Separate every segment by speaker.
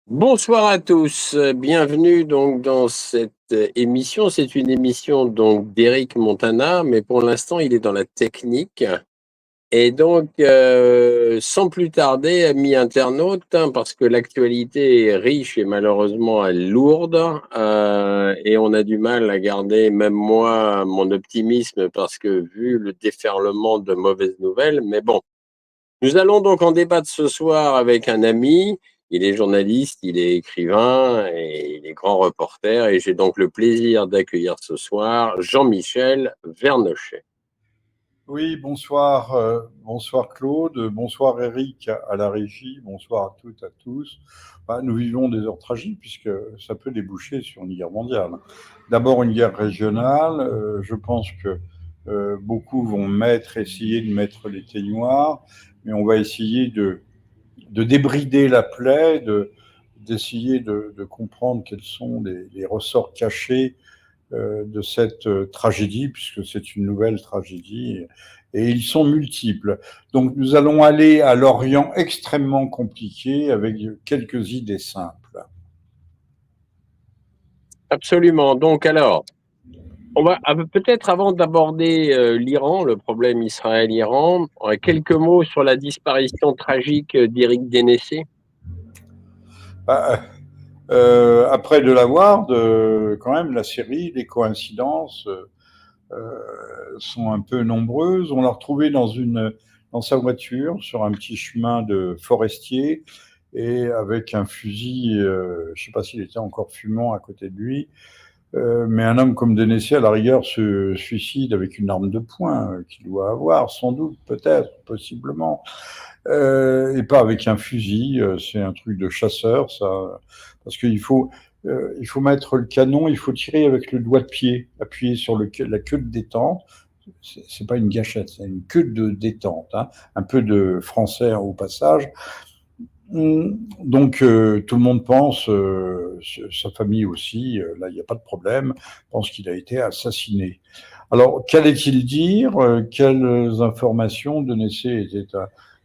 Speaker 1: Bonsoir à tous, bienvenue donc dans cette émission. C'est une émission donc d'Eric Montana, mais pour l'instant il est dans la technique. Et donc, sans plus tarder, amis internautes, parce que l'actualité est riche et malheureusement lourde, et on a du mal à garder, même moi, mon optimisme, parce que vu le déferlement de mauvaises nouvelles, mais bon. Nous allons donc en débattre ce soir avec un ami. Il est journaliste, il est écrivain et il est grand reporter. Et j'ai donc le plaisir d'accueillir ce soir Jean-Michel Vernochet.
Speaker 2: Oui, bonsoir, bonsoir Claude, bonsoir Eric à la régie, bonsoir à toutes, à tous. Nous vivons des heures tragiques puisque ça peut déboucher sur une guerre mondiale. D'abord une guerre régionale, je pense que beaucoup vont essayer de mettre les teignoirs, mais on va essayer de débrider la plaie, d'essayer de comprendre quels sont les ressorts cachés de cette tragédie, puisque c'est une nouvelle tragédie, et ils sont multiples. Donc nous allons aller à l'Orient extrêmement compliqué avec quelques idées simples.
Speaker 1: Absolument. Donc alors, on va peut-être avant d'aborder l'Iran, le problème Israël-Iran, quelques mots sur la disparition tragique d'Éric Dénessé.
Speaker 2: Bah, Après de l'avoir, quand même, la série, les coïncidences sont un peu nombreuses. On l'a retrouvé dans sa voiture sur un petit chemin de forestier et avec un fusil, je ne sais pas s'il était encore fumant à côté de lui, mais un homme comme Dénessé, à la rigueur, se suicide avec une arme de poing qu'il doit avoir, sans doute, peut-être, possiblement, et pas avec un fusil. C'est un truc de chasseur, ça, parce il faut mettre le canon, il faut tirer avec le doigt de pied, appuyer sur la queue de détente. C'est pas une gâchette, c'est une queue de détente, hein. Un peu de français au passage. Donc tout le monde pense, sa famille aussi, là il n'y a pas de problème, pense qu'il a été assassiné. Alors qu'allait-il dire? Quelles informations? Denessé était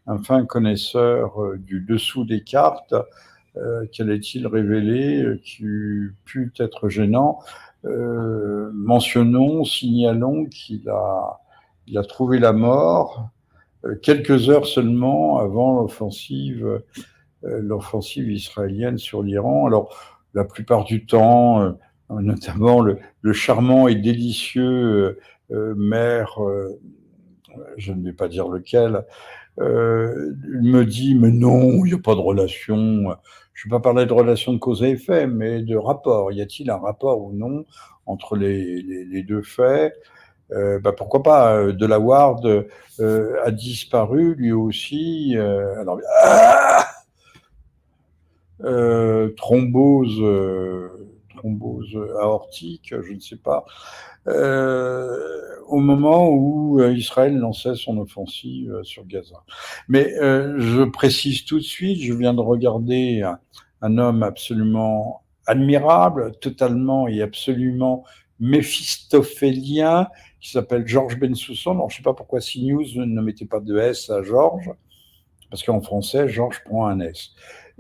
Speaker 2: un fin connaisseur du dessous des cartes. Qu'allait-il révéler qui eût pu être gênant? Mentionnons, signalons il a trouvé la mort quelques heures seulement avant l'offensive israélienne sur l'Iran. Alors, la plupart du temps, notamment le charmant et délicieux maire, je ne vais pas dire lequel, me dit, mais non, il n'y a pas de relation. Je ne vais pas parler de relation de cause à effet, mais de rapport. Y a-t-il un rapport ou non entre les deux faits? Pourquoi pas? Delaware a disparu lui aussi. Alors, thrombose aortique, je ne sais pas, au moment où Israël lançait son offensive sur Gaza. Mais je précise tout de suite, je viens de regarder un homme absolument admirable, totalement et absolument méphistophélien, qui s'appelle Georges Bensoussan. Alors, je ne sais pas pourquoi CNews ne mettait pas de S à Georges, parce qu'en français, Georges prend un S.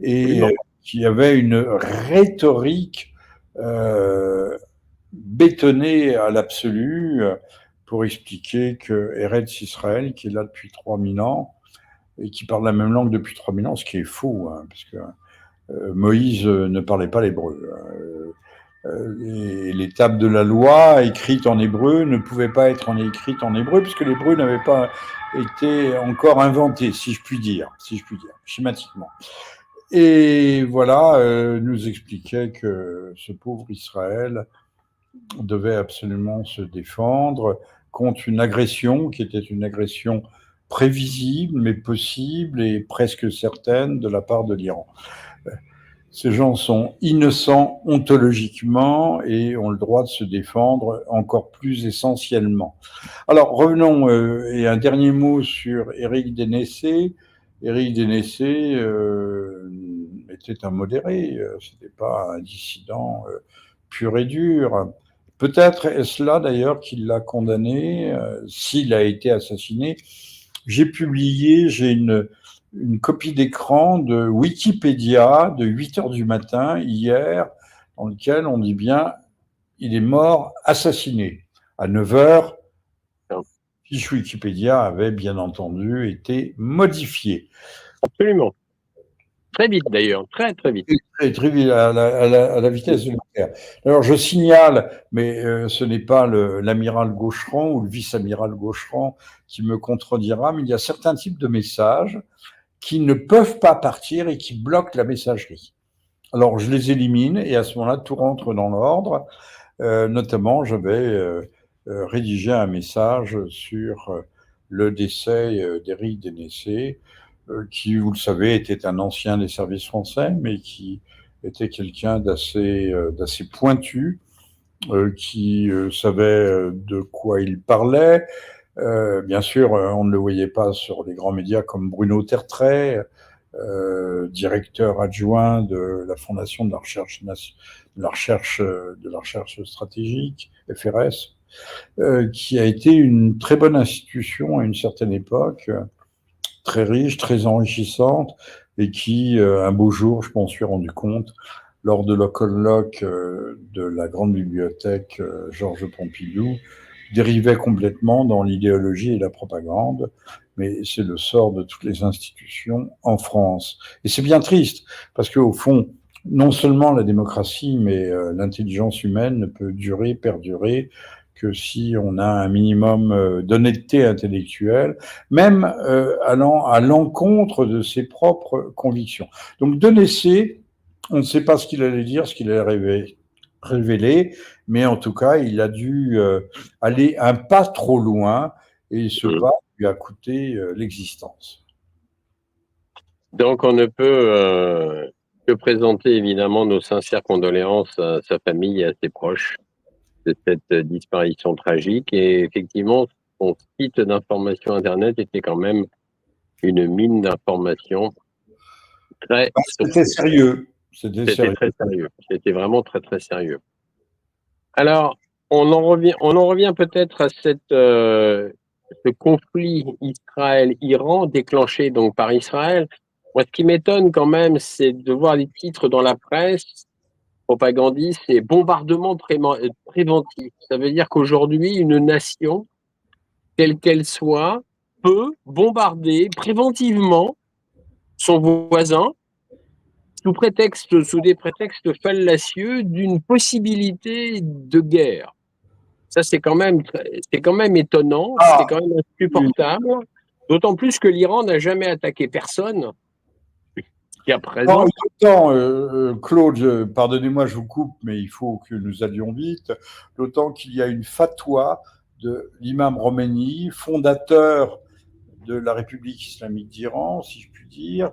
Speaker 2: Et
Speaker 1: Absolument.
Speaker 2: qui avait une rhétorique euh, bétonnée à l'absolu pour expliquer que Eretz Israël, qui est là depuis 3000 ans, et qui parle la même langue depuis 3000 ans, ce qui est faux, hein, parce que Moïse ne parlait pas l'hébreu. Les tables de la loi écrites en hébreu ne pouvaient pas être écrites en hébreu, puisque l'hébreu n'avait pas été encore inventé, si je puis dire, schématiquement. Et voilà, nous expliquait que ce pauvre Israël devait absolument se défendre contre une agression qui était une agression prévisible, mais possible et presque certaine de la part de l'Iran. Ces gens sont innocents ontologiquement et ont le droit de se défendre encore plus essentiellement. Alors revenons, et un dernier mot sur Éric Dénessé. Éric Dénessé était un modéré, c'était pas un dissident pur et dur. Peut-être est-ce là d'ailleurs qu'il l'a condamné, s'il a été assassiné. J'ai une copie d'écran de Wikipédia de 8 heures du matin hier, dans lequel on dit bien il est mort assassiné. À 9 heures, fiche Wikipédia avait bien entendu été modifié.
Speaker 1: Absolument. Très vite d'ailleurs, très très vite.
Speaker 2: Très vite, à la vitesse de l'éclair. Alors je signale, mais ce n'est pas l'amiral Gaucheran ou le vice-amiral Gaucheran qui me contredira, mais il y a certains types de messages qui ne peuvent pas partir et qui bloquent la messagerie. Alors je les élimine et à ce moment-là, tout rentre dans l'ordre. Notamment, j'avais rédigé un message sur le décès d'Éric Dénessé, qui, vous le savez, était un ancien des services français, mais qui était quelqu'un d'assez pointu, qui savait de quoi il parlait. Bien sûr, on ne le voyait pas sur les grands médias comme Bruno Tertrais, directeur adjoint de la Fondation de la recherche stratégique, FRS, qui a été une très bonne institution à une certaine époque, très riche, très enrichissante, et qui, un beau jour, je m'en suis rendu compte, lors de la colloque de la grande bibliothèque Georges Pompidou, dérivait complètement dans l'idéologie et la propagande, mais c'est le sort de toutes les institutions en France. Et c'est bien triste, parce qu'au fond, non seulement la démocratie, mais l'intelligence humaine ne peut durer, perdurer, que si on a un minimum d'honnêteté intellectuelle, même allant à l'encontre de ses propres convictions. Donc Dénessé, on ne sait pas ce qu'il allait dire, ce qu'il allait révéler, mais en tout cas, il a dû aller un pas trop loin, et ce pas lui a coûté l'existence.
Speaker 1: Donc on ne peut que présenter évidemment nos sincères condoléances à sa famille et à ses proches de cette disparition tragique. Et effectivement, son site d'information Internet était quand même une mine d'informations très
Speaker 2: C'était sérieux.
Speaker 1: C'était très sérieux. C'était vraiment très très sérieux. Alors, on en revient peut-être à ce conflit Israël-Iran déclenché donc par Israël. Moi, ce qui m'étonne quand même, c'est de voir les titres dans la presse propagandistes, c'est bombardement préventif. Ça veut dire qu'aujourd'hui, une nation, quelle qu'elle soit, peut bombarder préventivement son voisin sous des prétextes fallacieux d'une possibilité de guerre. Ça, c'est quand même étonnant, c'est quand même insupportable, d'autant plus que l'Iran n'a jamais attaqué personne jusqu'à présent.
Speaker 2: D'autant, Claude, pardonnez-moi, je vous coupe, mais il faut que nous allions vite, d'autant qu'il y a une fatwa de l'imam Khomeini, fondateur de la République islamique d'Iran, si je puis dire,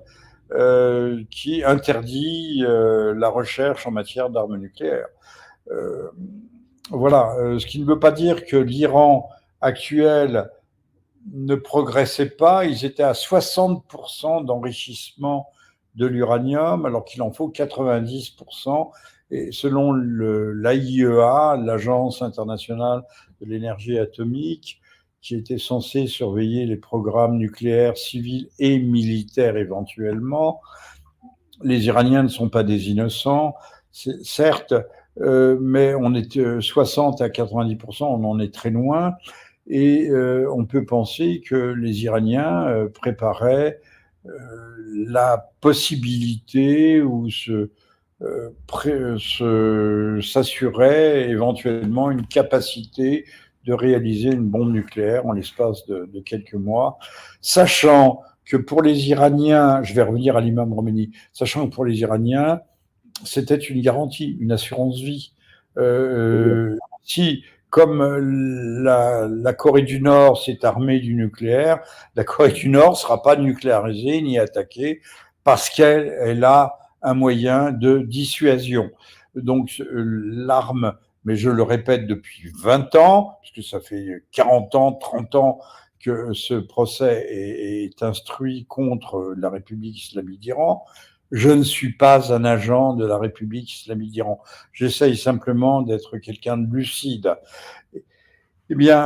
Speaker 2: qui interdit la recherche en matière d'armes nucléaires. Voilà, ce qui ne veut pas dire que l'Iran actuel ne progressait pas. Ils étaient à 60% d'enrichissement de l'uranium, alors qu'il en faut 90%. Et selon l'AIEA, l'Agence internationale de l'énergie atomique, qui était censée surveiller les programmes nucléaires civils et militaires éventuellement, les Iraniens ne sont pas des innocents, certes, mais on est 60 à 90%, on en est très loin. Et on peut penser que les Iraniens préparaient la possibilité ou s'assuraient éventuellement une capacité de réaliser une bombe nucléaire en l'espace de quelques mois, sachant que pour les Iraniens, je vais revenir à l'imam Khomeini, sachant que pour les Iraniens, c'était une garantie, une assurance vie. Si, comme la Corée du Nord s'est armée du nucléaire, la Corée du Nord ne sera pas nucléarisée ni attaquée parce qu'elle a un moyen de dissuasion. Donc l'arme, mais je le répète depuis 20 ans, puisque ça fait 40 ans, 30 ans que ce procès est instruit contre la République islamique d'Iran. Je ne suis pas un agent de la République islamique d'Iran. J'essaye simplement d'être quelqu'un de lucide. Eh bien,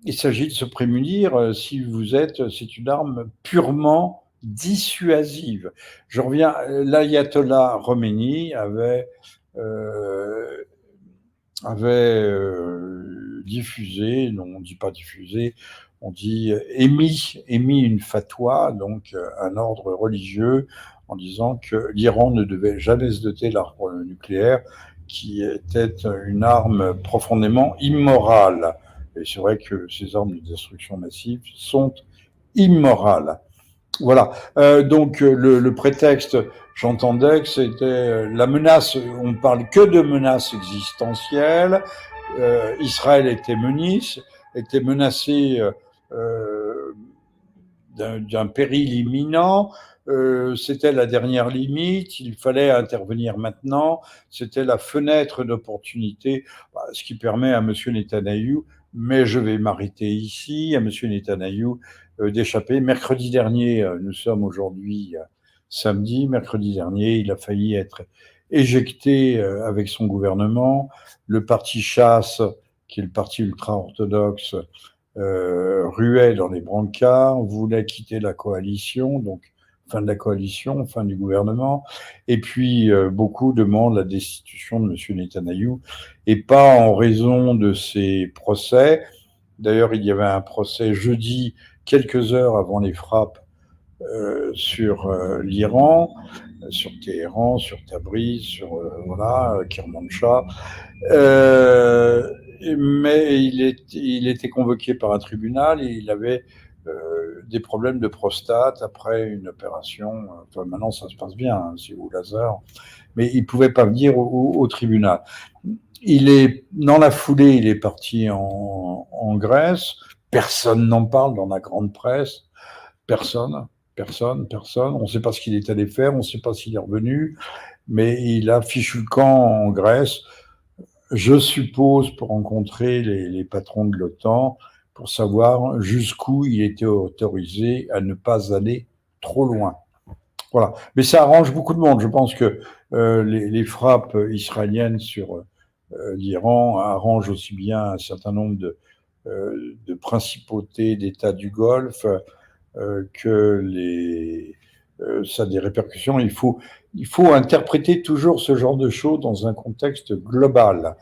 Speaker 2: il s'agit de se prémunir si vous êtes. C'est une arme purement dissuasive. Je reviens. L'ayatollah Khomeini euh, avait diffusé, non, on ne dit pas diffusé, on dit émis une fatwa, donc un ordre religieux, en disant que l'Iran ne devait jamais se doter l'arme nucléaire, qui était une arme profondément immorale. Et c'est vrai que ces armes de destruction massive sont immorales. Voilà. Donc le prétexte, j'entendais que c'était la menace. On parle que de menaces existentielles. Israël était menacé d'un péril imminent. C'était la dernière limite, il fallait intervenir maintenant, c'était la fenêtre d'opportunité, ce qui permet à M. Netanyahou, mais je vais m'arrêter ici, à M. Netanyahou d'échapper. Mercredi dernier, nous sommes aujourd'hui samedi, mercredi dernier, il a failli être éjecté avec son gouvernement. Le parti Chasse, qui est le parti ultra-orthodoxe, ruait dans les brancards, voulait quitter la coalition, donc fin de la coalition, fin du gouvernement. Et puis, beaucoup demandent la destitution de M. Netanyahou, et pas en raison de ses procès. D'ailleurs, il y avait un procès jeudi, quelques heures avant les frappes sur l'Iran, sur Téhéran, sur Tabriz, sur voilà, Kermanshah. Mais il était convoqué par un tribunal et il avait des problèmes de prostate après une opération. Enfin, maintenant, ça se passe bien, hein, c'est au laser. Mais il ne pouvait pas venir au tribunal. Dans la foulée, il est parti en Grèce. Personne n'en parle dans la grande presse. Personne. On ne sait pas ce qu'il est allé faire, on ne sait pas s'il est revenu, mais il a fichu le camp en Grèce, je suppose, pour rencontrer les patrons de l'OTAN, pour savoir jusqu'où il était autorisé à ne pas aller trop loin. Voilà. Mais ça arrange beaucoup de monde. Je pense que les frappes israéliennes sur l'Iran arrangent aussi bien un certain nombre de principautés d'États du Golfe, ça a des répercussions. Il faut interpréter toujours ce genre de choses dans un contexte global.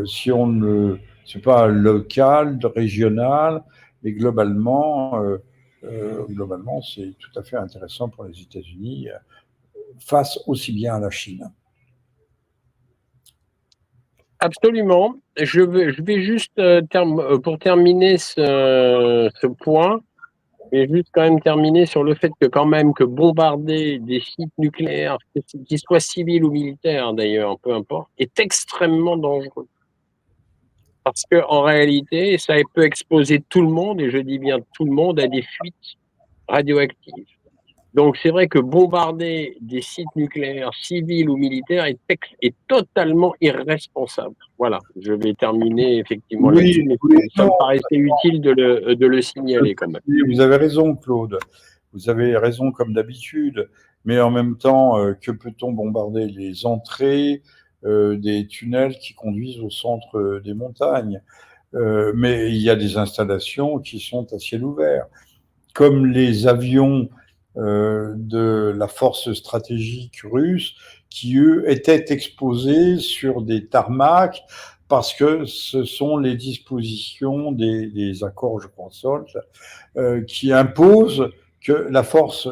Speaker 2: Si on ne, c'est pas local, régional, mais globalement, c'est tout à fait intéressant pour les États-Unis face aussi bien à la Chine.
Speaker 1: Absolument. Je vais juste, pour terminer ce point, je vais juste quand même terminer sur le fait que quand même que bombarder des sites nucléaires, qu'ils soient civils ou militaires d'ailleurs, peu importe, est extrêmement dangereux. Parce que en réalité, ça peut exposer tout le monde, et je dis bien tout le monde, à des fuites radioactives. Donc c'est vrai que bombarder des sites nucléaires civils ou militaires est totalement irresponsable. Voilà, je vais terminer effectivement
Speaker 2: Oui,
Speaker 1: là-dessus, mais
Speaker 2: oui,
Speaker 1: ça me
Speaker 2: non,
Speaker 1: paraissait utile de le signaler quand même.
Speaker 2: vous avez raison, Claude. Vous avez raison comme d'habitude. Mais en même temps, que peut-on bombarder les entrées des tunnels qui conduisent au centre des montagnes? Mais il y a des installations qui sont à ciel ouvert, comme les avions de la force stratégique russe, qui eux étaient exposés sur des tarmacs parce que ce sont les dispositions des accords, je crois, SALT, qui imposent que la force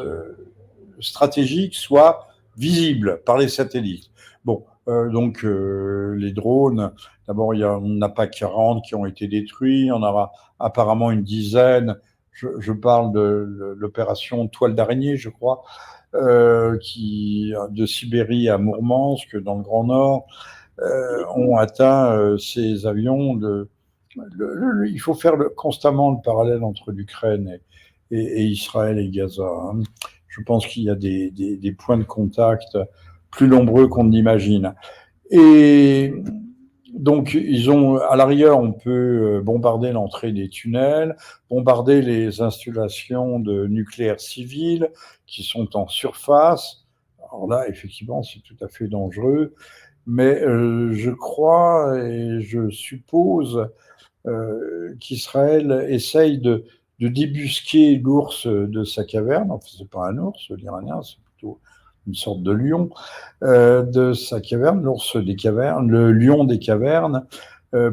Speaker 2: stratégique soit visible par les satellites. Bon, donc les drones, d'abord, on n'a pas 40 qui ont été détruits, on aura apparemment une dizaine. Je parle de l'opération Toile d'araignée, je crois, de Sibérie à Mourmansk, dans le Grand Nord, ont atteint ces avions. Il faut faire constamment le parallèle entre l'Ukraine et Israël et Gaza. Hein. Je pense qu'il y a des points de contact plus nombreux qu'on ne l'imagine. Et donc, à l'arrière, on peut bombarder l'entrée des tunnels, bombarder les installations de nucléaire civil qui sont en surface. Alors là, effectivement, c'est tout à fait dangereux. mais je crois et je suppose qu'Israël essaye de débusquer l'ours de sa caverne. Enfin, c'est pas un ours, l'Iranien, c'est plutôt une sorte de lion de sa caverne, l'ours des cavernes, le lion des cavernes,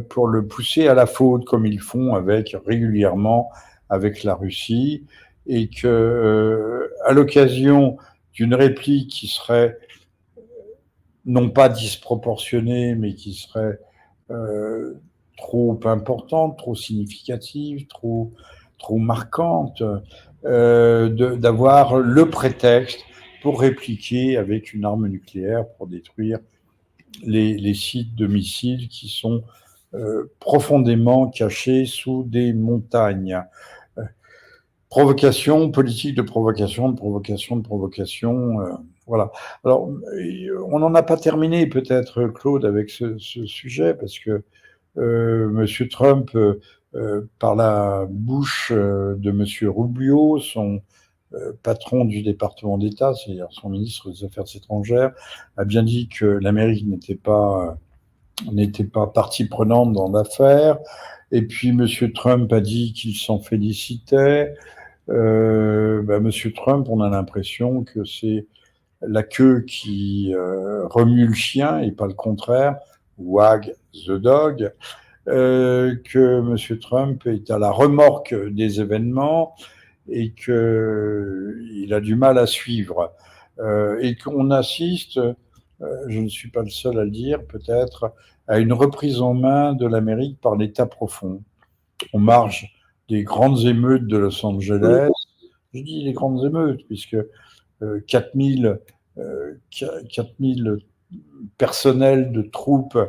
Speaker 2: pour le pousser à la faute, comme ils font régulièrement avec la Russie, et que à l'occasion d'une réplique qui serait non pas disproportionnée, mais qui serait euh, trop importante, trop significative, trop marquante, d'avoir le prétexte pour répliquer avec une arme nucléaire pour détruire les sites de missiles qui sont profondément cachés sous des montagnes. Provocation, politique de provocation, de provocation, de provocation. Voilà. Alors, on n'en a pas terminé peut-être, Claude, avec ce sujet, parce que Monsieur Trump, par la bouche de Monsieur Rubio, son patron du département d'État, c'est-à-dire son ministre des Affaires étrangères, a bien dit que l'Amérique n'était pas partie prenante dans l'affaire. Et puis Monsieur Trump a dit qu'il s'en félicitait. Monsieur Trump, on a l'impression que c'est la queue qui remue le chien et pas le contraire, wag the dog, que Monsieur Trump est à la remorque des événements et qu'il a du mal à suivre. Et qu'on assiste, je ne suis pas le seul à le dire, peut-être, à une reprise en main de l'Amérique par l'État profond, en marge des grandes émeutes de Los Angeles. Je dis les grandes émeutes, puisque 4000 personnels de troupes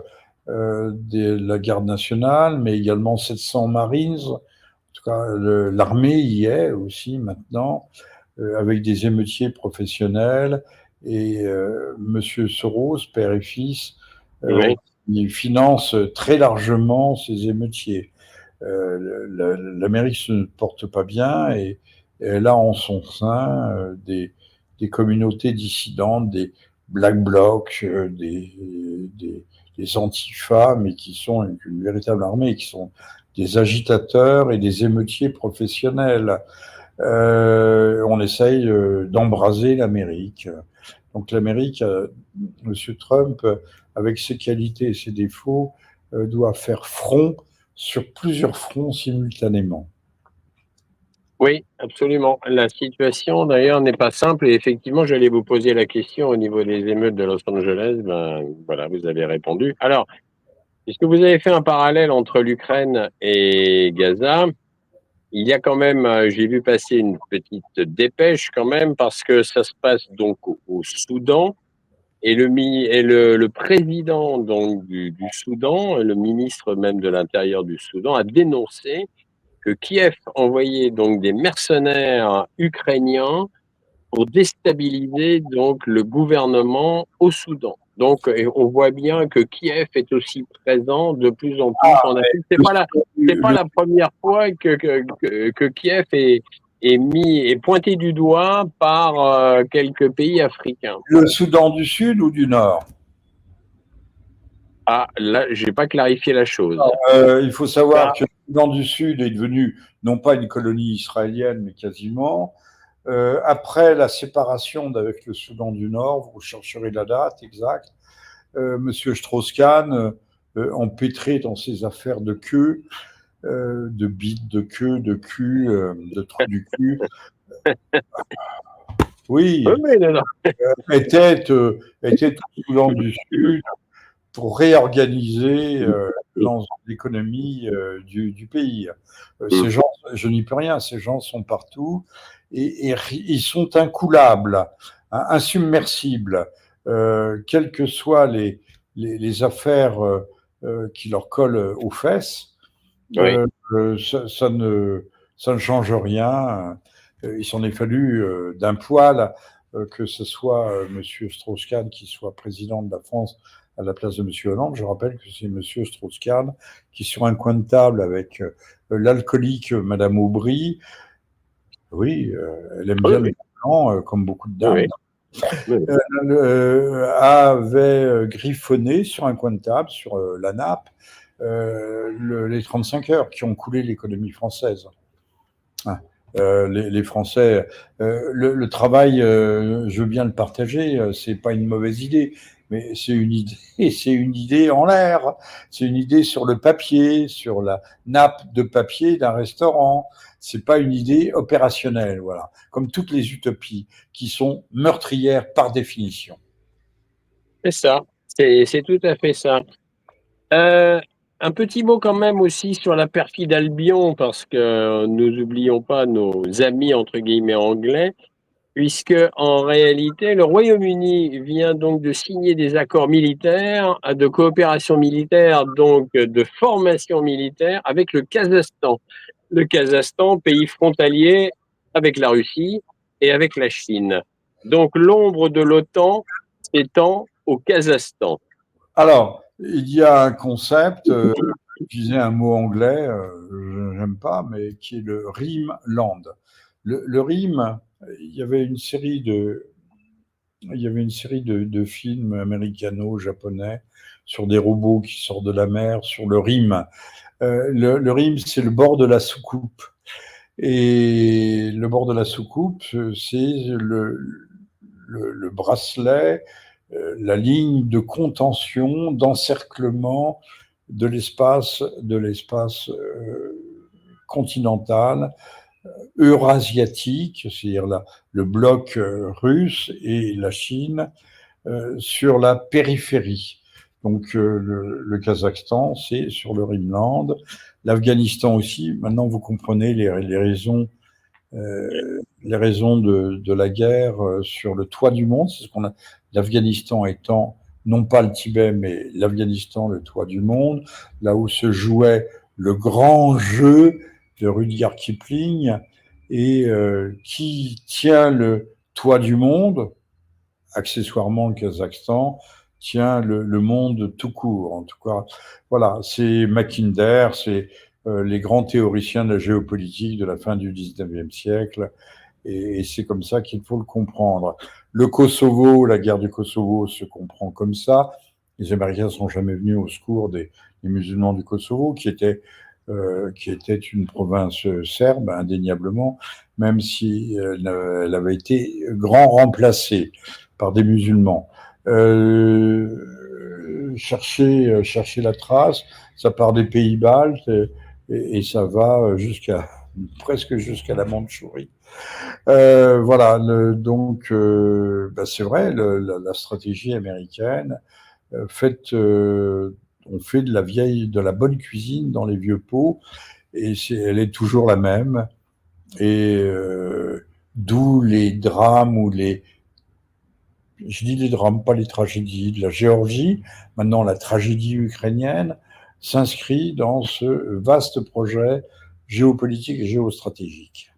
Speaker 2: de la garde nationale, mais également 700 Marines. En tout cas, l'armée y est aussi maintenant, avec des émeutiers professionnels. Et Monsieur Soros, père et fils,
Speaker 1: Oui.
Speaker 2: il finance très largement ces émeutiers. L'Amérique ne se porte pas bien et elle a en son sein des communautés dissidentes, des Black Blocs, des antifas, mais qui sont une véritable armée, qui sont des agitateurs et des émeutiers professionnels. On essaye d'embraser l'Amérique. Donc l'Amérique, Monsieur Trump, avec ses qualités et ses défauts, doit faire front sur plusieurs fronts simultanément.
Speaker 1: Oui, absolument. La situation, d'ailleurs, n'est pas simple et effectivement, j'allais vous poser la question au niveau des émeutes de Los Angeles. Ben, voilà, vous avez répondu. Alors, puisque vous avez fait un parallèle entre l'Ukraine et Gaza, il y a quand même, j'ai vu passer une petite dépêche quand même parce que ça se passe donc au Soudan et le président donc du Soudan, le ministre même de l'Intérieur du Soudan a dénoncé que Kiev envoyait donc des mercenaires ukrainiens pour déstabiliser donc le gouvernement au Soudan. Donc, on voit bien que Kiev est aussi présent de plus en plus en Afrique. C'est pas la première fois que Kiev est pointé du doigt par quelques pays africains.
Speaker 2: Le Soudan du Sud ou du Nord?
Speaker 1: Ah, là, j'ai pas clarifié la chose.
Speaker 2: Il faut savoir que le Soudan du Sud est devenu non pas une colonie israélienne, mais quasiment. Après la séparation avec le Soudan du Nord, vous chercherez la date exacte, Monsieur Strauss-Kahn, empêtré dans ses affaires de queue, de bites, de queue, de cul, de trous du cul. Oui,
Speaker 1: Oui, non, non.
Speaker 2: était au Soudan du Sud pour réorganiser l'économie du pays. Ces gens, je n'y peux rien, ces gens sont partout et ils sont incoulables, insubmersibles, quelles que soient les affaires qui leur collent aux fesses.
Speaker 1: Oui.
Speaker 2: Ça ne change rien. Il s'en est fallu d'un poil que ce soit Monsieur Strauss-Kahn qui soit président de la France à la place de Monsieur Hollande. Je rappelle que c'est Monsieur Strauss-Kahn qui, sur un coin de table avec l'alcoolique Madame Aubry, oui, elle aime bien les blancs, comme beaucoup de dames,
Speaker 1: Oui. Oui.
Speaker 2: avait griffonné sur un coin de table, sur la nappe, les 35 heures qui ont coulé l'économie française. Hein. Les Français, le travail, je veux bien le partager, c'est pas une mauvaise idée, mais c'est une idée, c'est une idée en l'air, c'est une idée sur le papier, sur la nappe de papier d'un restaurant. C'est pas une idée opérationnelle, voilà. Comme toutes les utopies qui sont meurtrières par définition.
Speaker 1: C'est ça, c'est tout à fait ça. Euh, un petit mot quand même aussi sur la perfide Albion, parce que nous n'oublions pas nos amis entre guillemets anglais, puisque en réalité, le Royaume-Uni vient donc de signer des accords militaires, de coopération militaire, donc de formation militaire avec le Kazakhstan. Le Kazakhstan, pays frontalier avec la Russie et avec la Chine. Donc l'ombre de l'OTAN s'étend au Kazakhstan.
Speaker 2: Alors, il y a un concept, j'utilisais un mot anglais, j'aime pas, mais qui est le Rimland. Le Rim, il y avait une série de films américano-japonais sur des robots qui sortent de la mer, sur le Rim. Le Rim, c'est le bord de la soucoupe. Et le bord de la soucoupe, c'est le bracelet, la ligne de contention, d'encerclement de l'espace continental, eurasiatique, c'est-à-dire le bloc russe et la Chine, sur la périphérie. Donc le Kazakhstan, c'est sur le Rimland. L'Afghanistan aussi. Maintenant, vous comprenez les raisons de la guerre sur le toit du monde. C'est ce qu'on a. L'Afghanistan étant non pas le Tibet, mais l'Afghanistan, le toit du monde, là où se jouait le grand jeu de Rudyard Kipling et qui tient le toit du monde, accessoirement le Kazakhstan, tient le monde tout court. En tout cas, voilà, c'est Mackinder, c'est les grands théoriciens de la géopolitique de la fin du 19e siècle, et c'est comme ça qu'il faut le comprendre. Le Kosovo, la guerre du Kosovo se comprend comme ça. Les Américains ne sont jamais venus au secours des musulmans du Kosovo, qui était une province serbe, indéniablement, même si elle avait été grand remplacée par des musulmans. Chercher la trace, ça part des pays baltes et ça va presque jusqu'à la Mandchourie. Voilà, donc c'est vrai, la stratégie américaine on fait de la bonne cuisine dans les vieux pots et elle est toujours la même. Et d'où les drames je dis les drames, pas les tragédies de la Géorgie. Maintenant, la tragédie ukrainienne s'inscrit dans ce vaste projet géopolitique et géostratégique.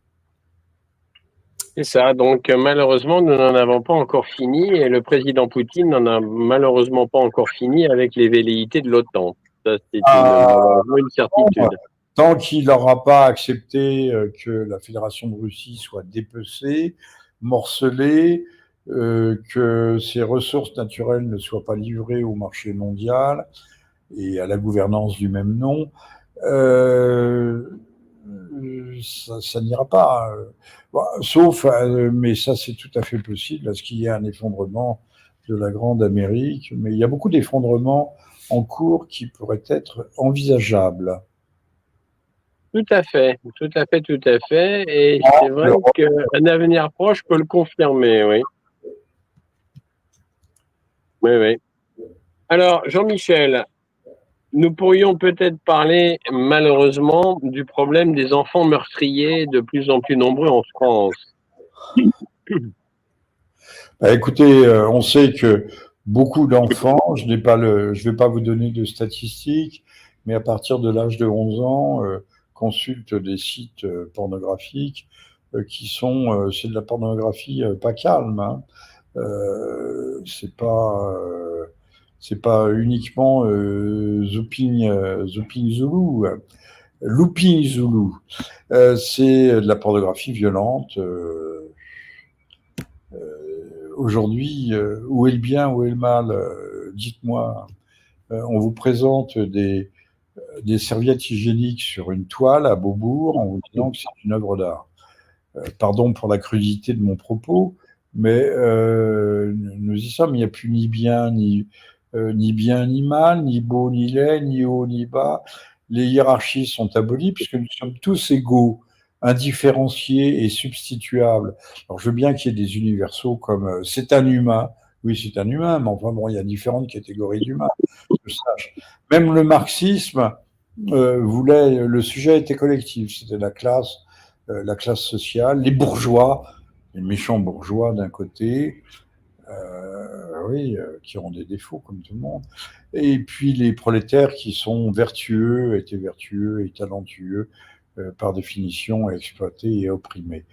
Speaker 1: C'est ça. Donc, malheureusement, nous n'en avons pas encore fini et le président Poutine n'en a malheureusement pas encore fini avec les velléités de l'OTAN. Ça, c'est malheureusement une certitude.
Speaker 2: Tant qu'il n'aura pas accepté que la Fédération de Russie soit dépecée, morcelée, que ses ressources naturelles ne soient pas livrées au marché mondial et à la gouvernance du même nom, ça n'ira pas. Sauf, mais ça c'est tout à fait possible, à ce qu'il y ait un effondrement de la Grande Amérique. Mais il y a beaucoup d'effondrements en cours qui pourraient être envisageables.
Speaker 1: Tout à fait, tout à fait, tout à fait. Et c'est vrai qu'un avenir proche peut le confirmer, oui. Oui, oui. Alors, Jean-Michel, nous pourrions peut-être parler malheureusement du problème des enfants meurtriers de plus en plus nombreux en France.
Speaker 2: Écoutez, on sait que beaucoup d'enfants, je vais pas vous donner de statistiques, mais à partir de l'âge de 11 ans, consultent des sites pornographiques c'est de la pornographie pas calme. Hein. C'est pas uniquement Zooping Zulu, Looping Zulu. C'est de la pornographie violente aujourd'hui, où est le bien, où est le mal? Dites-moi. On vous présente des serviettes hygiéniques sur une toile à Beaubourg en vous disant que c'est une œuvre d'art. Pardon pour la crudité de mon propos, mais nous y sommes. Il n'y a plus ni bien ni mal, ni beau ni laid, ni haut ni bas. Les hiérarchies sont abolies puisque nous sommes tous égaux, indifférenciés et substituables. Alors je veux bien qu'il y ait des universaux comme c'est un humain. Oui, c'est un humain, mais enfin bon, il y a différentes catégories d'humains. Que je sache. Même le marxisme voulait, le sujet était collectif, c'était la classe sociale, les bourgeois, les méchants bourgeois d'un côté, oui, qui ont des défauts comme tout le monde, et puis les prolétaires qui sont vertueux, étaient vertueux et talentueux, par définition, exploités et opprimés.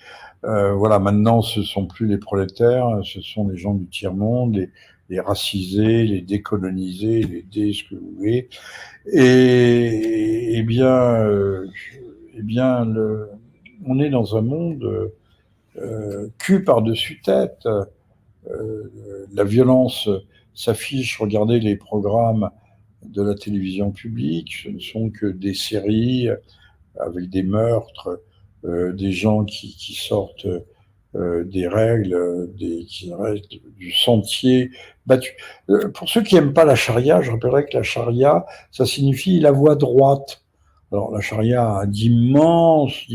Speaker 2: Voilà, maintenant, ce sont plus les prolétaires, ce sont les gens du tiers-monde, les racisés, les décolonisés, les dé, ce que vous voulez. Et bien, on est dans un monde cul par-dessus tête. La violence s'affiche, regardez les programmes de la télévision publique, ce ne sont que des séries avec des meurtres, des gens qui sortent des règles, du sentier battu. Pour ceux qui n'aiment pas la charia, je rappellerai que la charia, ça signifie la voie droite. Alors la charia a d'immenses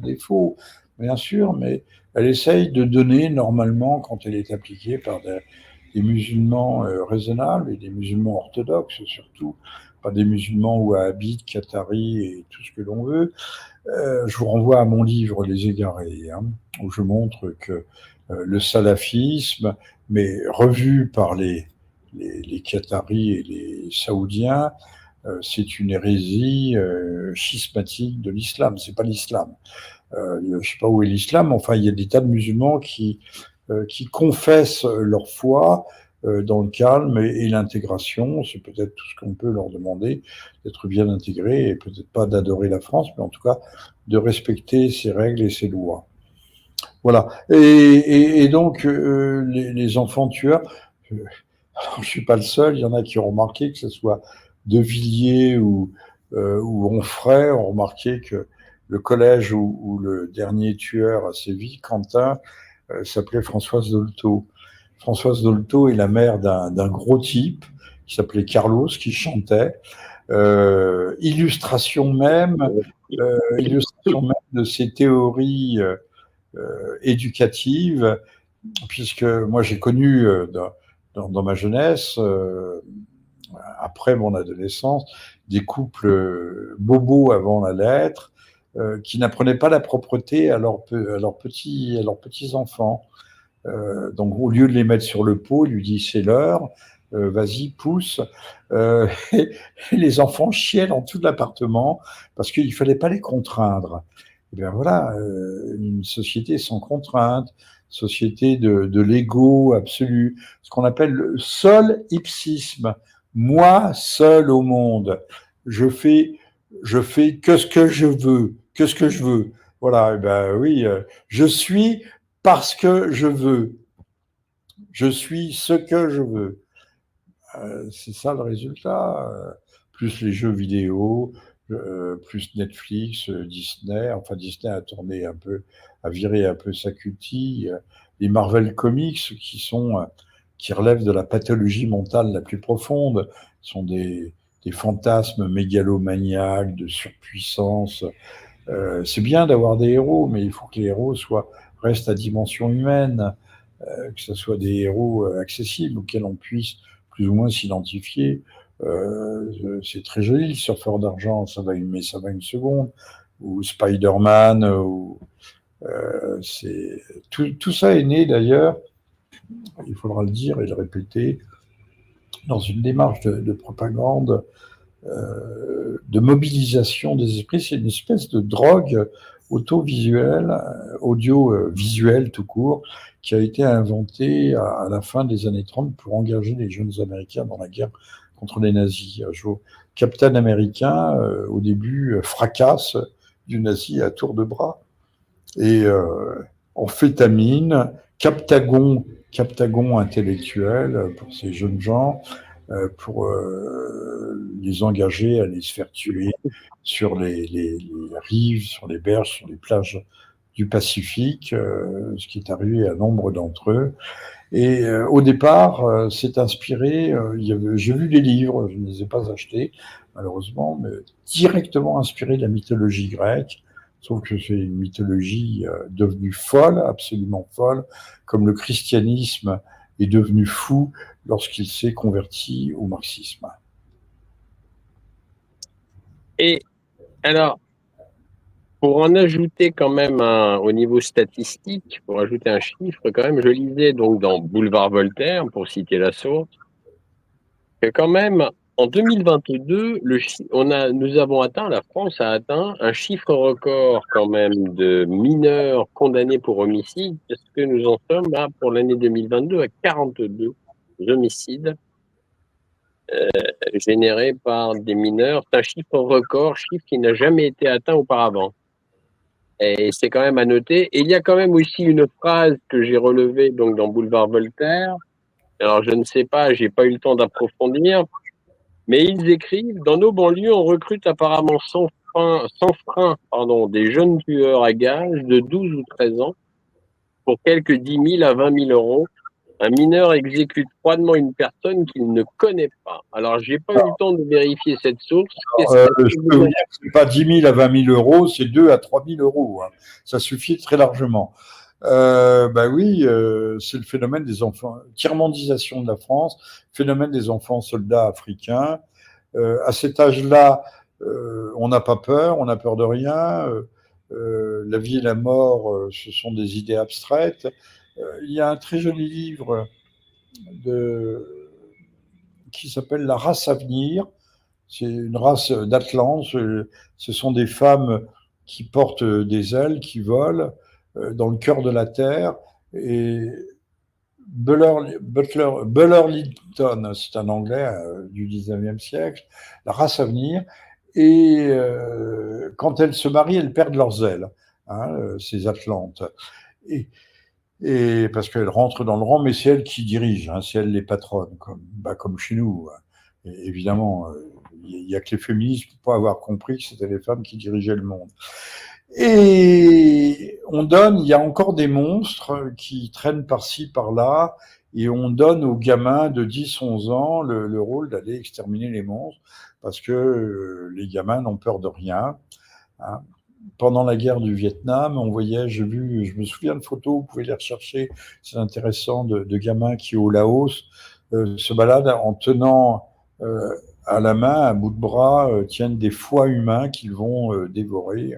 Speaker 2: défauts, bien sûr, mais elle essaye de donner normalement, quand elle est appliquée par des musulmans raisonnables et des musulmans orthodoxes surtout, pas des musulmans wahhabites, qataris et tout ce que l'on veut. Je vous renvoie à mon livre Les Égarés, hein, où je montre que le salafisme, mais revu par les Qataris et les Saoudiens, c'est une hérésie schismatique de l'islam. C'est pas l'islam. Je ne sais pas où est l'islam, enfin il y a des tas de musulmans qui confessent leur foi dans le calme et l'intégration. C'est peut-être tout ce qu'on peut leur demander, d'être bien intégrés et peut-être pas d'adorer la France, mais en tout cas de respecter ses règles et ses lois. Voilà. Et donc, les enfants tueurs, je ne suis pas le seul, il y en a qui ont remarqué, que ce soit De Villiers ou Onfray, ont remarqué que le collège où le dernier tueur a sévi, Quentin, s'appelait Françoise Dolto. Françoise Dolto est la mère d'un gros type qui s'appelait Carlos, qui chantait. Illustration même de ces théories éducatives, puisque moi j'ai connu dans ma jeunesse, après mon adolescence, des couples bobos avant la lettre, qui n'apprenaient pas la propreté à leurs petits enfants. Donc au lieu de les mettre sur le pot, il lui dit c'est l'heure, vas-y, pousse. Et les enfants chiaient dans tout l'appartement parce qu'il ne fallait pas les contraindre. Et bien voilà, une société sans contrainte, société de l'ego absolu, ce qu'on appelle le solipsisme. Moi seul au monde, je fais que ce que je veux, que ce que je veux. Voilà, et ben oui, je suis parce que je veux. Je suis ce que je veux. C'est ça le résultat. Plus les jeux vidéo, plus Netflix, Disney. Enfin, Disney a tourné un peu, a viré un peu sa cutie. Les Marvel Comics qui relèvent de la pathologie mentale la plus profonde, sont des fantasmes mégalomaniaques, de surpuissance. C'est bien d'avoir des héros, mais il faut que les héros restent à dimension humaine, que ce soit des héros accessibles auxquels on puisse plus ou moins s'identifier. C'est très joli, le surfeur d'argent, mais ça va une seconde. Ou Spider-Man, tout ça est né d'ailleurs, il faudra le dire et le répéter, dans une démarche de propagande, de mobilisation des esprits. C'est une espèce de drogue audiovisuelle tout court, qui a été inventée à la fin des années 30 pour engager les jeunes Américains dans la guerre contre les nazis. Captain Américain, au début, fracasse du nazi à tour de bras. Et amphétamine, captagon intellectuel pour ces jeunes gens, pour les engager à aller se faire tuer sur les rives, sur les berges, sur les plages du Pacifique, ce qui est arrivé à nombre d'entre eux. Et au départ, c'est inspiré, j'ai lu des livres, je ne les ai pas achetés, malheureusement, mais directement inspiré de la mythologie grecque, sauf que c'est une mythologie devenue folle, absolument folle, comme le christianisme est devenu fou lorsqu'il s'est converti au marxisme.
Speaker 1: Et alors, pour en ajouter quand même au niveau statistique, pour ajouter un chiffre quand même, je lisais donc dans Boulevard Voltaire, pour citer la source, que quand même, en 2022, la France a atteint un chiffre record quand même de mineurs condamnés pour homicide, parce que nous en sommes là, pour l'année 2022, à 42 homicides générés par des mineurs. C'est un chiffre record, chiffre qui n'a jamais été atteint auparavant. Et c'est quand même à noter. Et il y a quand même aussi une phrase que j'ai relevée donc dans Boulevard Voltaire. Alors je ne sais pas, j'ai pas eu le temps d'approfondir, mais ils écrivent: dans nos banlieues, on recrute apparemment sans frein, des jeunes tueurs à gages de 12 ou 13 ans pour quelques 10 000 à 20 000 euros. Un mineur exécute froidement une personne qu'il ne connaît pas. Alors, j'ai pas eu le temps de vérifier cette source.
Speaker 2: Je peux vous dire que ce n'est pas 10 000 à 20 000 euros, c'est 2 à 3 000 euros. Hein. Ça suffit très largement. Oui, c'est le phénomène des enfants, tiers-mondisation de la France, phénomène des enfants soldats africains. À cet âge-là, on n'a pas peur, on n'a peur de rien. La vie et la mort, ce sont des idées abstraites. Il y a un très joli livre qui s'appelle La race à venir. C'est une race d'Atlante. Ce sont des femmes qui portent des ailes, qui volent dans le cœur de la terre. Et Buller Lytton, c'est un Anglais du 19e siècle, la race à venir. Et quand elles se marient, elles perdent leurs ailes, ces Atlantes. Et parce qu'elles rentrent dans le rang, mais c'est elles qui dirigent, c'est elles les patronnes, comme chez nous. Et évidemment, il n'y a que les féministes pour pas avoir compris que c'était les femmes qui dirigeaient le monde. Et il y a encore des monstres qui traînent par-ci, par-là, et on donne aux gamins de 10, 11 ans le rôle d'aller exterminer les monstres, parce que les gamins n'ont peur de rien. Hein. Pendant la guerre du Vietnam, on voyait, je me souviens de photos, vous pouvez les rechercher, c'est intéressant, de gamins qui au Laos se baladent en tenant à la main, à bout de bras, tiennent des foies humains qu'ils vont dévorer.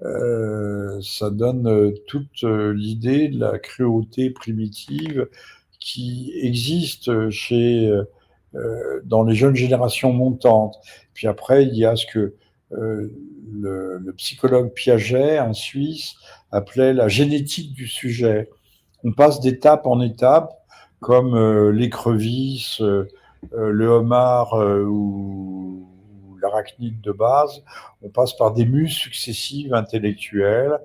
Speaker 2: Ça donne toute l'idée de la cruauté primitive qui existe dans les jeunes générations montantes. Puis après, il y a ce que le psychologue Piaget en Suisse appelait la génétique du sujet. On passe d'étape en étape, comme l'écrevisse, le homard ou l'arachnide de base. On passe par des muses successives intellectuelles,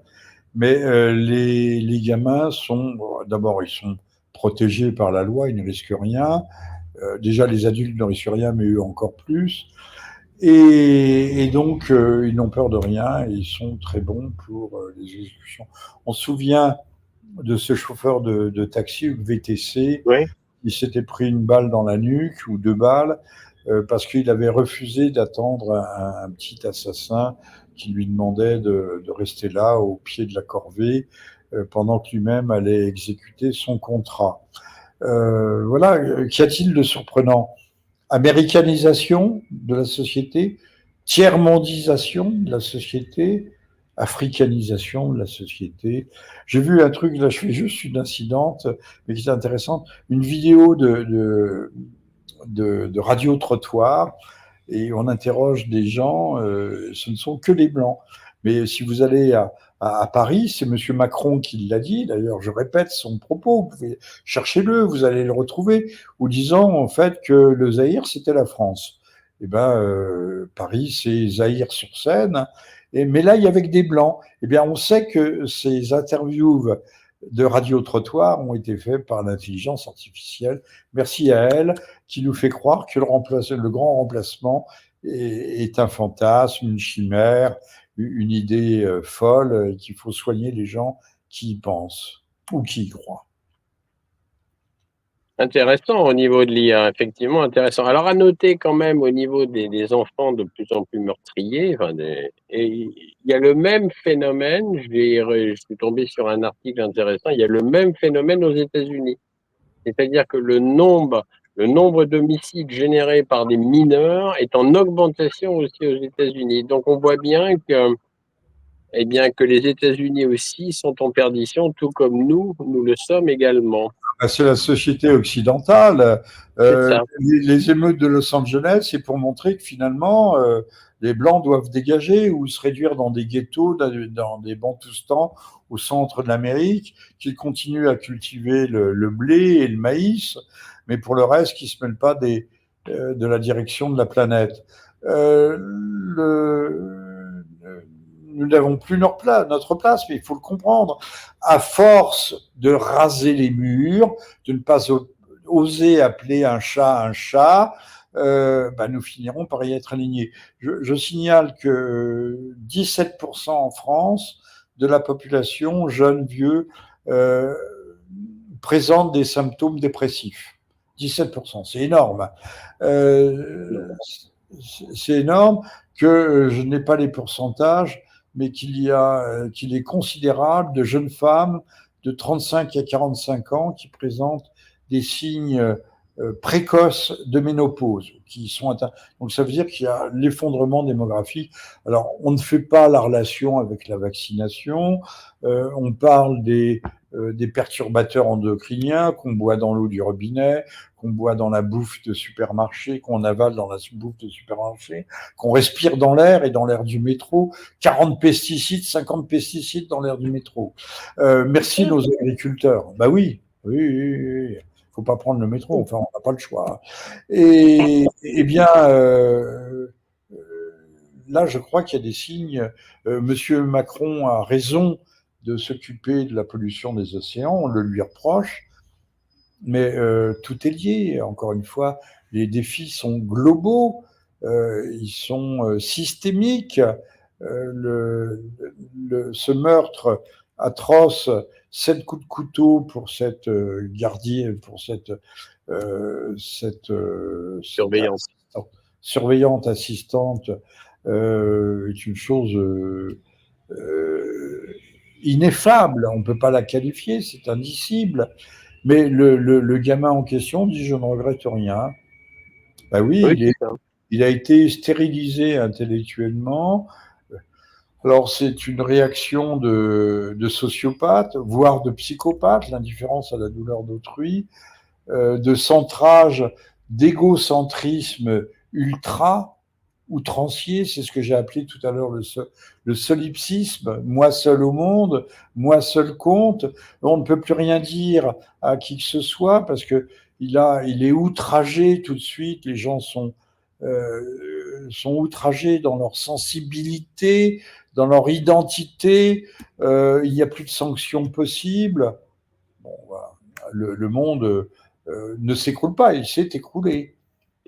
Speaker 2: mais les gamins d'abord, ils sont protégés par la loi, ils ne risquent rien. Déjà, les adultes ne risquent rien, mais eux encore plus. Et donc, ils n'ont peur de rien et ils sont très bons pour les exécutions. On se souvient de ce chauffeur de taxi ou de VTC,
Speaker 1: oui.
Speaker 2: Il s'était pris une balle dans la nuque ou 2 balles parce qu'il avait refusé d'attendre un petit assassin qui lui demandait de rester là au pied de la corvée pendant que lui-même allait exécuter son contrat. Voilà, qu'y a-t-il de surprenant? Américanisation de la société, tiers-mondisation de la société, africanisation de la société. J'ai vu un truc, là je fais juste une incidente, mais qui est intéressante, une vidéo de radio-trottoir, et on interroge des gens, ce ne sont que les Blancs. Mais si vous allez à Paris, c'est M. Macron qui l'a dit, d'ailleurs je répète son propos, vous pouvez chercher-le, vous allez le retrouver, ou disant en fait que le Zaïre c'était la France. Eh ben Paris c'est Zaïre-sur-Seine, mais là il y avait que des Blancs. Eh bien on sait que ces interviews de radio-trottoir ont été faits par l'intelligence artificielle. Merci à elle qui nous fait croire que le grand remplacement est un fantasme, une chimère, une idée folle, et qu'il faut soigner les gens qui y pensent ou qui y croient.
Speaker 1: Intéressant au niveau de l'IA, effectivement intéressant. Alors à noter quand même au niveau des enfants de plus en plus meurtriers, et il y a le même phénomène, je suis tombé sur un article intéressant, il y a le même phénomène aux États-Unis. C'est-à-dire que le nombre d'homicides générés par des mineurs est en augmentation aussi aux États-Unis. Donc on voit bien que, eh bien, que les États-Unis aussi sont en perdition, tout comme nous le sommes également.
Speaker 2: C'est la société occidentale.
Speaker 1: C'est ça.
Speaker 2: Les émeutes de Los Angeles, c'est pour montrer que finalement, les Blancs doivent dégager ou se réduire dans des ghettos, dans des bantoustans au centre de l'Amérique, qu'ils continuent à cultiver le blé et le maïs, mais pour le reste, qu'ils ne se mêlent pas de la direction de la planète. Nous n'avons plus notre place, mais il faut le comprendre. À force de raser les murs, de ne pas oser appeler un chat, nous finirons par y être alignés. Je signale que 17% en France de la population, jeunes, vieux, présente des symptômes dépressifs. 17%, c'est énorme. C'est énorme que je n'ai pas les pourcentages, mais qu'il est considérable de jeunes femmes de 35 à 45 ans qui présentent des signes précoces de ménopause, qui sont atteints. Donc ça veut dire qu'il y a l'effondrement démographique. Alors on ne fait pas la relation avec la vaccination, on parle des perturbateurs endocriniens qu'on boit dans l'eau du robinet, qu'on boit dans la bouffe de supermarché, qu'on avale dans la bouffe de supermarché, qu'on respire dans l'air et dans l'air du métro, 40 pesticides, 50 pesticides dans l'air du métro. Merci nos agriculteurs. Bah oui, oui. Faut pas prendre le métro, enfin on n'a pas le choix. Et bien, là je crois qu'il y a des signes. Monsieur Macron a raison de s'occuper de la pollution des océans, on le lui reproche, mais tout est lié. Encore une fois, les défis sont globaux, ils sont systémiques. Ce meurtre atroce, 7 coups de couteau pour cette gardienne, pour cette
Speaker 1: Surveillance.
Speaker 2: surveillante assistante, est une chose ineffable. On ne peut pas la qualifier, c'est indicible. Mais le gamin en question dit je ne regrette rien. Ben oui,
Speaker 1: Oui,
Speaker 2: il a été stérilisé intellectuellement. Alors c'est une réaction de sociopathe, voire de psychopathe, l'indifférence à la douleur d'autrui, de centrage, d'égocentrisme ultra, outrancier, c'est ce que j'ai appelé tout à l'heure le solipsisme, moi seul au monde, moi seul compte. On ne peut plus rien dire à qui que ce soit parce que il est outragé tout de suite. Les gens sont outragés dans leur sensibilité, dans leur identité. Il n'y a plus de sanctions possibles. Bon, voilà. Le monde ne s'écroule pas, il s'est écroulé.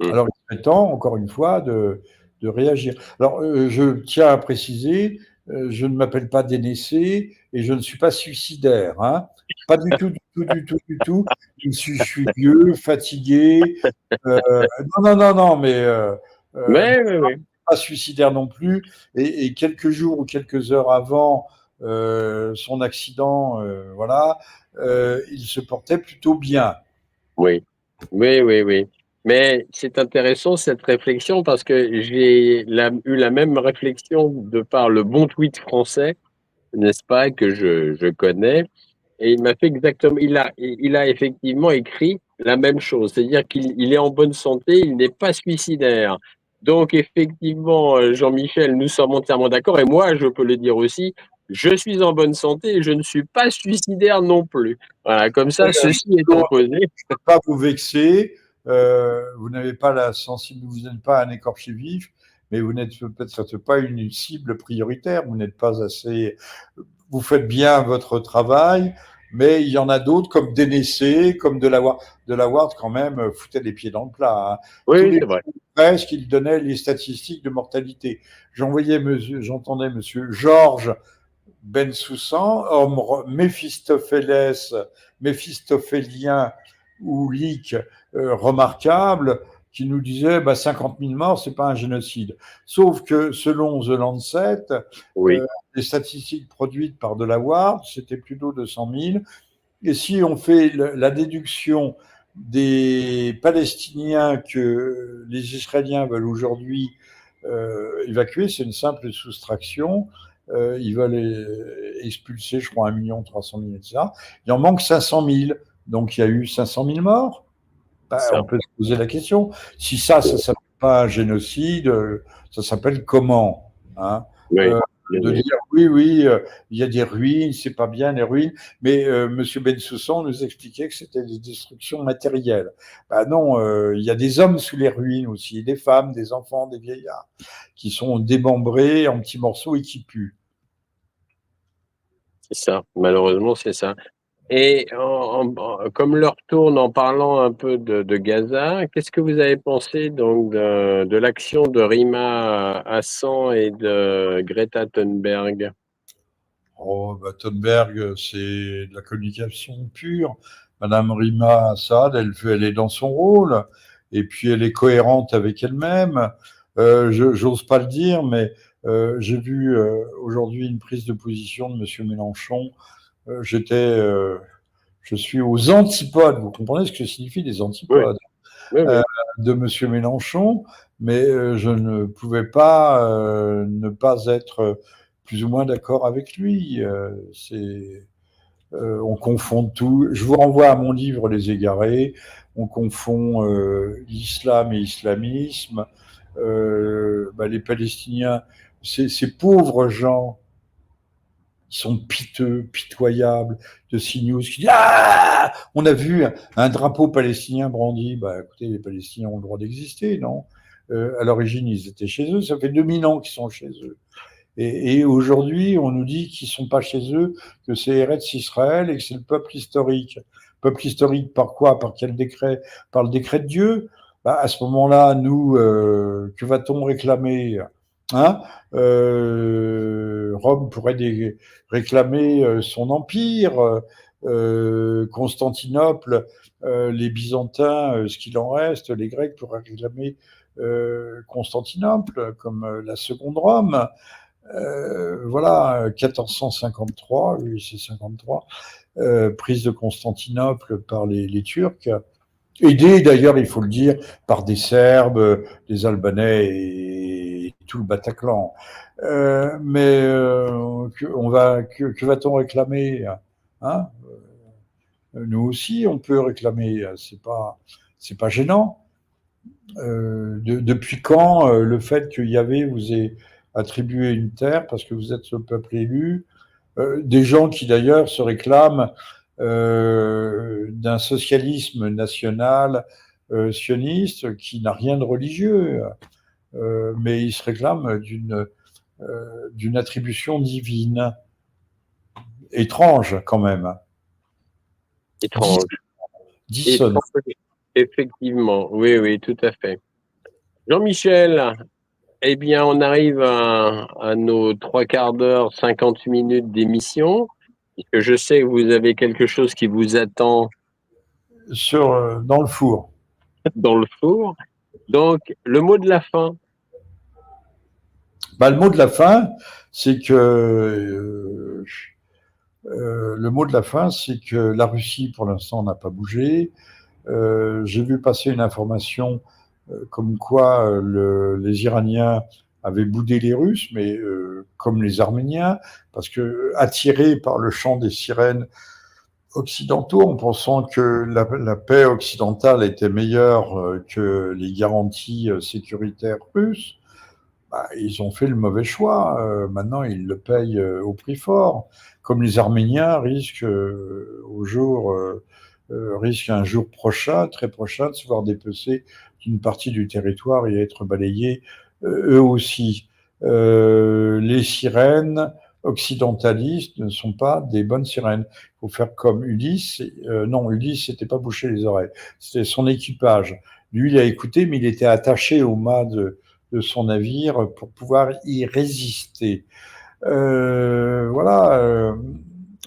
Speaker 2: Alors, il est temps, encore une fois, de réagir. Alors, je tiens à préciser, je ne m'appelle pas Dénessé et je ne suis pas suicidaire. Hein. Pas du tout, du tout, du tout, du tout. Je suis vieux, fatigué. Non, mais
Speaker 1: oui.
Speaker 2: pas suicidaire non plus. Et quelques jours ou quelques heures avant son accident, voilà, il se portait plutôt bien.
Speaker 1: Oui. Mais c'est intéressant cette réflexion parce que j'ai eu la même réflexion de par le bon tweet français, n'est-ce pas, que je connais. Et il m'a fait exactement, il a effectivement écrit la même chose, c'est-à-dire qu'il est en bonne santé, il n'est pas suicidaire. Donc effectivement, Jean-Michel, nous sommes entièrement d'accord, et moi, je peux le dire aussi, je suis en bonne santé et je ne suis pas suicidaire non plus. Voilà, comme ça, ceci étant posé.
Speaker 2: Ne pas vous vexer, vous n'avez pas la sensibilité, vous n'êtes pas un écorché vif, mais vous n'êtes peut-être pas une cible prioritaire, vous n'êtes pas assez, vous faites bien votre travail, mais il y en a d'autres comme Dénessé, comme Delaware. Delaware, quand même, foutait les pieds dans le plat, hein. Tous
Speaker 1: Oui,
Speaker 2: les
Speaker 1: c'est vrai.
Speaker 2: presque, il donnait les statistiques de mortalité. J'entendais monsieur Georges Bensoussan, homme méphistophélien ou leak remarquable, qui nous disait 50 000 morts, c'est pas un génocide. Sauf que selon The Lancet,
Speaker 1: Oui,
Speaker 2: les statistiques produites par Delaware, c'était plutôt de 100 000. Et si on fait la déduction des Palestiniens que les Israéliens veulent aujourd'hui évacuer, c'est une simple soustraction. Ils veulent expulser, je crois, 1 300 000, etc. Il en manque 500 000. Donc il y a eu 500 000 morts. On
Speaker 1: ça.
Speaker 2: peut se poser la question. Si ça ne s'appelle pas un génocide, ça s'appelle comment, hein?
Speaker 1: Oui,
Speaker 2: euh,
Speaker 1: oui,
Speaker 2: De
Speaker 1: oui,
Speaker 2: dire oui, oui, il y a des ruines, c'est pas bien les ruines, mais Monsieur Bensoussan nous expliquait que c'était des destructions matérielles. Non, il y a des hommes sous les ruines aussi, des femmes, des enfants, des vieillards, qui sont démembrés en petits morceaux et qui puent.
Speaker 1: c'est ça. Malheureusement, c'est ça. Et comme l'heure tourne, en parlant un peu de Gaza, qu'est-ce que vous avez pensé donc de l'action de Rima Hassan et de Greta Thunberg?
Speaker 2: Oh, Thunberg, c'est de la communication pure. Madame Rima Assad, elle est dans son rôle, et puis elle est cohérente avec elle-même. J'ose pas le dire, mais j'ai vu aujourd'hui une prise de position de Monsieur Mélenchon. Je suis aux antipodes. Vous comprenez ce que signifient les
Speaker 1: Oui,
Speaker 2: antipodes
Speaker 1: oui,
Speaker 2: euh,
Speaker 1: oui,
Speaker 2: de Monsieur Mélenchon, mais je ne pouvais pas ne pas être plus ou moins d'accord avec lui. On confond tout. Je vous renvoie à mon livre Les Égarés. On confond l'islam et l'islamisme. Les Palestiniens, ces pauvres gens qui sont piteux, pitoyables, de CNews, qui disent ah, on a vu un drapeau palestinien brandi. Écoutez, les Palestiniens ont le droit d'exister, non? À l'origine, ils étaient chez eux. Ça fait 2000 ans qu'ils sont chez eux. Et aujourd'hui, on nous dit qu'ils ne sont pas chez eux, que c'est Eretz Israël et que c'est le peuple historique. Peuple historique par quoi? Par quel décret? Par le décret de Dieu? À ce moment-là, nous, que va-t-on réclamer, hein? Rome pourrait réclamer son empire, Constantinople, les Byzantins, ce qu'il en reste, les Grecs pourraient réclamer Constantinople comme la seconde Rome. Voilà, 1453, oui, c'est 53, prise de Constantinople par les Turcs, aidés d'ailleurs, il faut le dire, par des Serbes, des Albanais et tout le Bataclan. Que va-t-on réclamer, hein? Nous aussi, on peut réclamer, c'est pas gênant. Depuis quand le fait que Yahvé vous ait attribué une terre parce que vous êtes le peuple élu, des gens qui d'ailleurs se réclament d'un socialisme national sioniste qui n'a rien de religieux, mais ils se réclament d'une attribution divine, étrange quand même,
Speaker 1: étrange.
Speaker 2: dissonant.
Speaker 1: Étrange, effectivement. Oui, oui, tout à fait. Jean-Michel, eh bien, on arrive à nos 3 quarts d'heure, 58 minutes d'émission. Puisque je sais que vous avez quelque chose qui vous attend
Speaker 2: Dans le four.
Speaker 1: dans le four. Donc, le mot de la fin.
Speaker 2: Le mot de la fin, c'est que la Russie, pour l'instant, n'a pas bougé. J'ai vu passer une information comme quoi les Iraniens avaient boudé les Russes, mais comme les Arméniens, parce que attirés par le chant des sirènes occidentaux, en pensant que la paix occidentale était meilleure que les garanties sécuritaires russes, ils ont fait le mauvais choix. Maintenant, ils le payent au prix fort. Comme les Arméniens risquent un jour prochain, très prochain, de se voir dépecer d'une partie du territoire et être balayés eux aussi. Les sirènes occidentalistes ne sont pas des bonnes sirènes. Il faut faire comme Ulysse. Non, Ulysse s'était pas bouché les oreilles. C'était son équipage. Lui, il a écouté, mais il était attaché au mât de son navire pour pouvoir y résister. Voilà.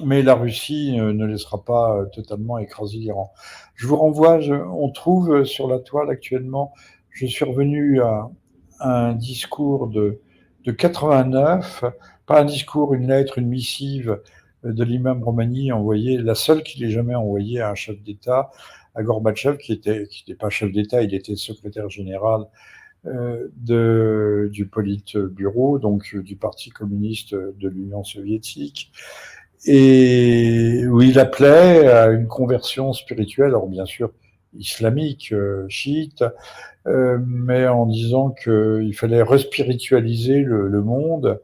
Speaker 2: Mais la Russie ne laissera pas totalement écraser l'Iran. Je vous renvoie, on trouve sur la toile actuellement, je suis revenu à un discours de 89, pas un discours, une lettre, une missive de l'imam Romani envoyée, la seule qu'il ait jamais envoyée à un chef d'État, à Gorbatchev, qui n'était pas chef d'État, il était secrétaire général du Politburo, donc du Parti communiste de l'Union soviétique, et où il appelait à une conversion spirituelle, alors bien sûr islamique, chiite, mais en disant qu'il fallait respiritualiser le monde.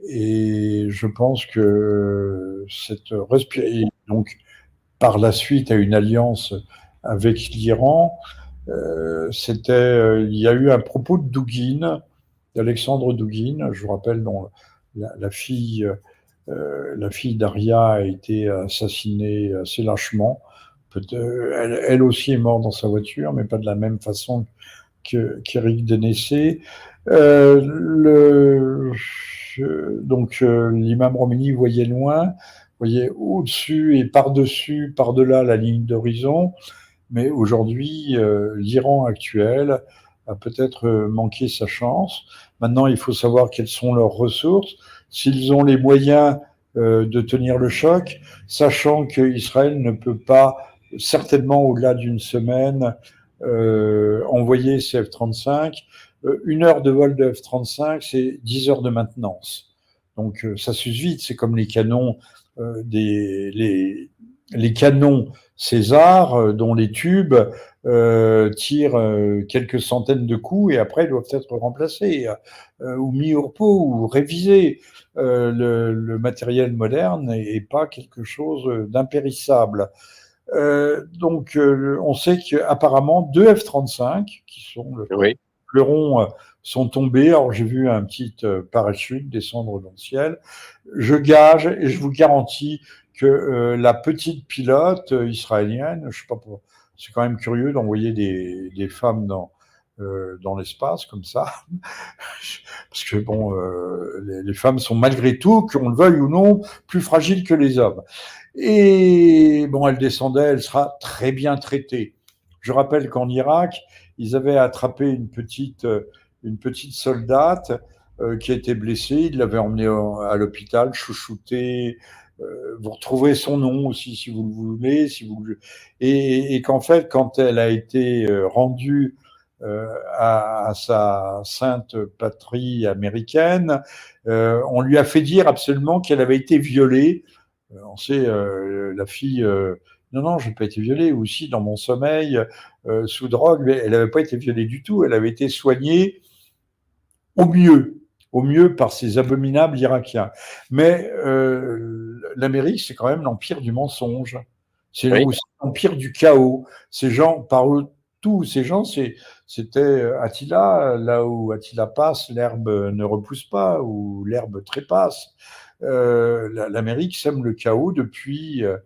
Speaker 2: Et je pense que cette donc par la suite à une alliance avec l'Iran, il y a eu un propos de Douguine, d'Alexandre Douguine, je vous rappelle, dont la fille d'Aria a été assassinée assez lâchement. Elle aussi est morte dans sa voiture, mais pas de la même façon qu'Éric Dénessé. Donc l'imam Romani voyait loin, voyait au-dessus et par-dessus, par-delà la ligne d'horizon. Mais aujourd'hui, l'Iran actuel a peut-être manqué sa chance. Maintenant, il faut savoir quelles sont leurs ressources, s'ils ont les moyens de tenir le choc, sachant qu'Israël ne peut pas, certainement au-delà d'une semaine, envoyer ces F-35. Une heure de vol de F-35, c'est 10 heures de maintenance. Donc ça s'use vite, c'est comme les canons, les canons César, dont les tubes tirent quelques centaines de coups et après doivent être remplacés ou mis au repos ou révisés. Le matériel moderne n'est pas quelque chose d'impérissable. Donc, on sait qu'apparemment, deux F-35, qui sont le
Speaker 1: Oui.
Speaker 2: fleuron, sont tombés. Alors, j'ai vu un petit parachute descendre dans le ciel. Je gage et je vous garantis que la petite pilote israélienne, je sais pas pour, c'est quand même curieux d'envoyer des femmes dans l'espace comme ça, parce que bon, les femmes sont malgré tout, qu'on le veuille ou non, plus fragiles que les hommes. Et bon, elle descendait, elle sera très bien traitée. Je rappelle qu'en Irak, ils avaient attrapé une petite soldate qui a été blessée. Ils l'avaient emmenée à l'hôpital, chouchoutée. Vous retrouverez son nom aussi si vous le voulez. Et qu'en fait, quand elle a été rendue à sa sainte patrie américaine, on lui a fait dire absolument qu'elle avait été violée. On sait, la fille, non, non, je n'ai pas été violée, ou si dans mon sommeil, sous drogue, mais elle n'avait pas été violée du tout, elle avait été soignée au mieux par ces abominables Irakiens. Mais l'Amérique, c'est quand même l'empire du mensonge. C'est
Speaker 1: Oui.
Speaker 2: aussi l'empire du chaos. Ces gens, par eux, tous ces gens, c'était Attila, là où Attila passe, l'herbe ne repousse pas, ou l'herbe trépasse. L'Amérique sème le chaos depuis deux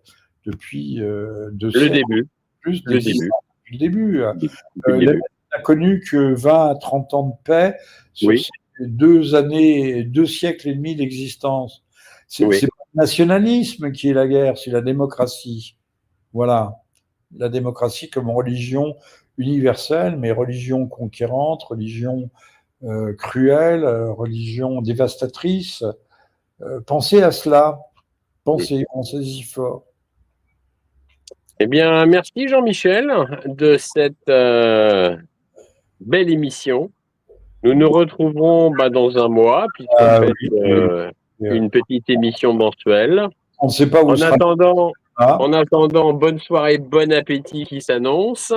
Speaker 1: Le
Speaker 2: siècles,
Speaker 1: début.
Speaker 2: plus
Speaker 1: Le début.
Speaker 2: d'existence depuis le début.
Speaker 1: Depuis le début.
Speaker 2: L'Amérique n'a connu que 20 à 30 ans de paix sur
Speaker 1: Oui.
Speaker 2: ces 2 siècles et demi d'existence. C'est
Speaker 1: Oui.
Speaker 2: pas le nationalisme qui est la guerre, c'est la démocratie. Voilà. La démocratie comme religion universelle, mais religion conquérante, religion cruelle, religion dévastatrice. Pensez à cela. Pensez-y fort.
Speaker 1: Eh bien, merci Jean-Michel de cette belle émission. Nous nous retrouverons dans un mois, puisqu'on fait
Speaker 2: Oui, oui.
Speaker 1: une petite émission mensuelle.
Speaker 2: On ne sait pas où
Speaker 1: En
Speaker 2: sera
Speaker 1: attendant,
Speaker 2: là.
Speaker 1: bonne soirée, bon appétit qui s'annonce.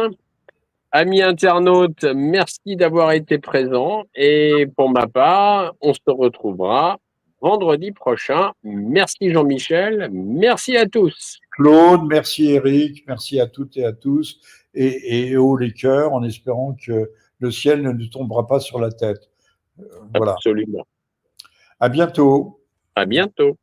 Speaker 1: Amis internautes, merci d'avoir été présents. Et pour ma part, on se retrouvera vendredi prochain. Merci Jean-Michel. Merci à tous.
Speaker 2: Claude, merci Eric, merci à toutes et à tous, et haut les cœurs, en espérant que le ciel ne nous tombera pas sur la tête. Voilà.
Speaker 1: Absolument.
Speaker 2: À bientôt.
Speaker 1: À bientôt.